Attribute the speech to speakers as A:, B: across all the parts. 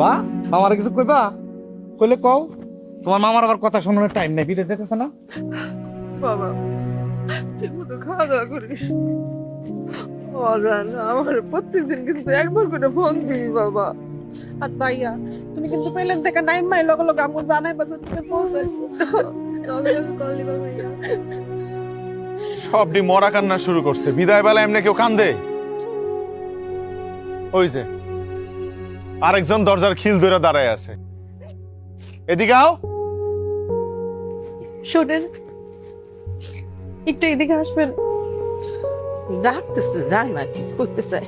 A: বা আমার কিছু কইবা? কইলে কও। তোমার মামার আবার কথা শোনানোর টাইম নেই, বিদেশ যেতেছে না?
B: বাবা ঠিক মতো খাওয়া দাওয়া করিস। অজান আমার প্রত্যেকদিন কিন্তু একবার করে ফোন দিবি বাবা। আর ভাইয়া তুমি কিন্তু পেলেন থেকে নাইম মাই লগে লগে আমাকে জানাই বাজে তুমি পৌঁছাইছো। লগে লগে কল দিবা ভাইয়া।
C: সবটি মরা কান্না শুরু করছে। বিদায় বেলা এমনি কেউ কান্দে? ওই যে আরেকজন দরজার খিল ধরে দাঁড়ায় আছে। এদিকে আও।
B: শোনেন একটু এদিকে আসবেন। ডাকতেছে যায় না কি করতেছে।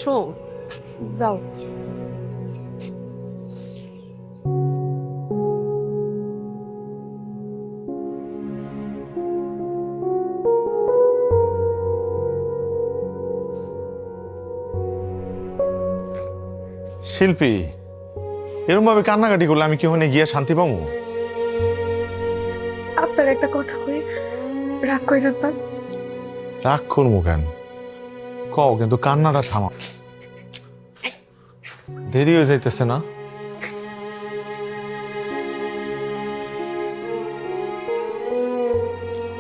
B: শোন যাও।
C: শিল্পী, এরকম ভাবে কান্নাকাটি করলে আমি কি ওখানে গিয়ে শান্তি পাবো?
B: আপনার একটা কথা কই, রাগ কইরেন না।
C: রাগ করবো কেন? কও, কিন্তু কান্নাটা থামা। দেরি হয়ে যাইতেছে না?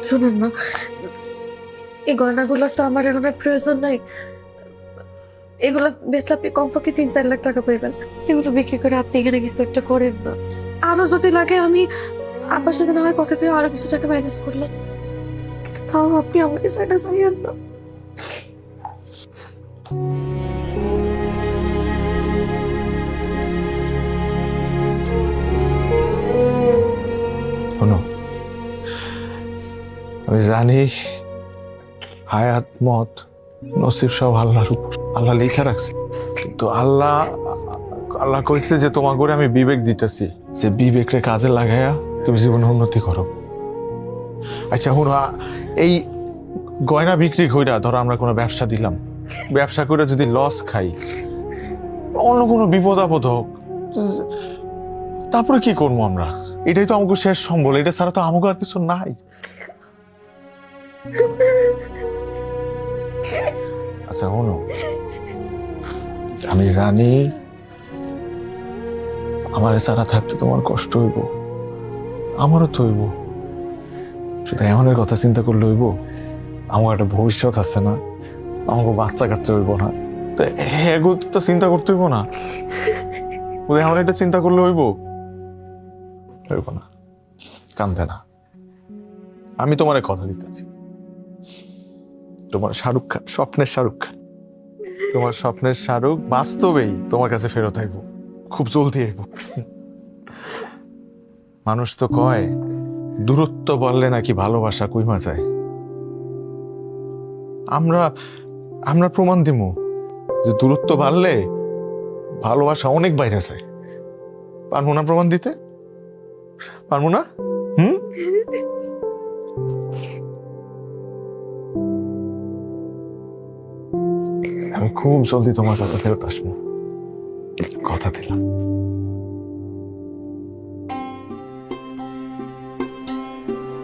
B: শুনুন না, এই গয়নাগুলোর তো আমার এখন আর প্রয়োজন নাই। এগুলো বেচলে আপনি কমপক্ষে 3-4 লাখ টাকা পাইবেন। এগুলো বিক্রি করে আপনি এখানে কিছু একটা করেন না। আরো যদি লাগে আমি আপনার সাথে না হয় কথা পেয়ে আরো কিছু টাকা ম্যানেজ করলাম। তাও আপনি আমার কাছে একটা চাইয়েন না।
C: শোনো, আমি জানি হায়াত মত নসিব সব আল্লাহর উপর, আল্লাহ লিখে রাখছে। কিন্তু আল্লাহ আল্লাহ কইছে যে তোমার করে আমি বিবেক দিতেছি, যে বিবেকরে কাজে লাগাইয়া তুমি জীবনে উন্নতি করো। আচ্ছা হুন, এই গয়না বিক্রি কইরা ধরো আমরা কোনো ব্যবসা দিলাম, ব্যবসা করে যদি লস খাই, অন্য কোনো বিপদ আপদ হোক, তারপরে কি করবো আমরা? এটাই তো আমাকে শেষ সম্বল, এটা ছাড়া তো আমাকে আর কিছু নাই। আচ্ছা শোনো, আমি জানি আমার সারা থাকতে তোমার কষ্ট হইব, আমারও তো হইব। শুধু এমনের কথা চিন্তা করলে হইব? আমার একটা ভবিষ্যৎ আছে না, আমাকে বাচ্চা কাচ্চা হইব না? তো এগুলো তো চিন্তা করতে হইব না? এমন একটা চিন্তা করলে হইব? হইব না, কান্দে না। আমি তোমার কথা দিতেছি, তোমার শাহরুখ খান, স্বপ্নের শাহরুখ খান, তোমার স্বপ্নের শাহরুখ বাস্তবেই তোমার কাছে ফেরত আইব, খুব জলদি আইব। মানুষ তো কয় দূরত্ব বললে নাকি ভালোবাসা কইমা যায়। আমরা আমরা প্রমাণ দিব যে দূরত্ব বাড়লে ভালোবাসা অনেক বাইরে যায়। পারবো না প্রমাণ দিতে? পারবো না? আমি খুব জলদি তোমার কাছে ফেরত আসবো, কথা দিলাম।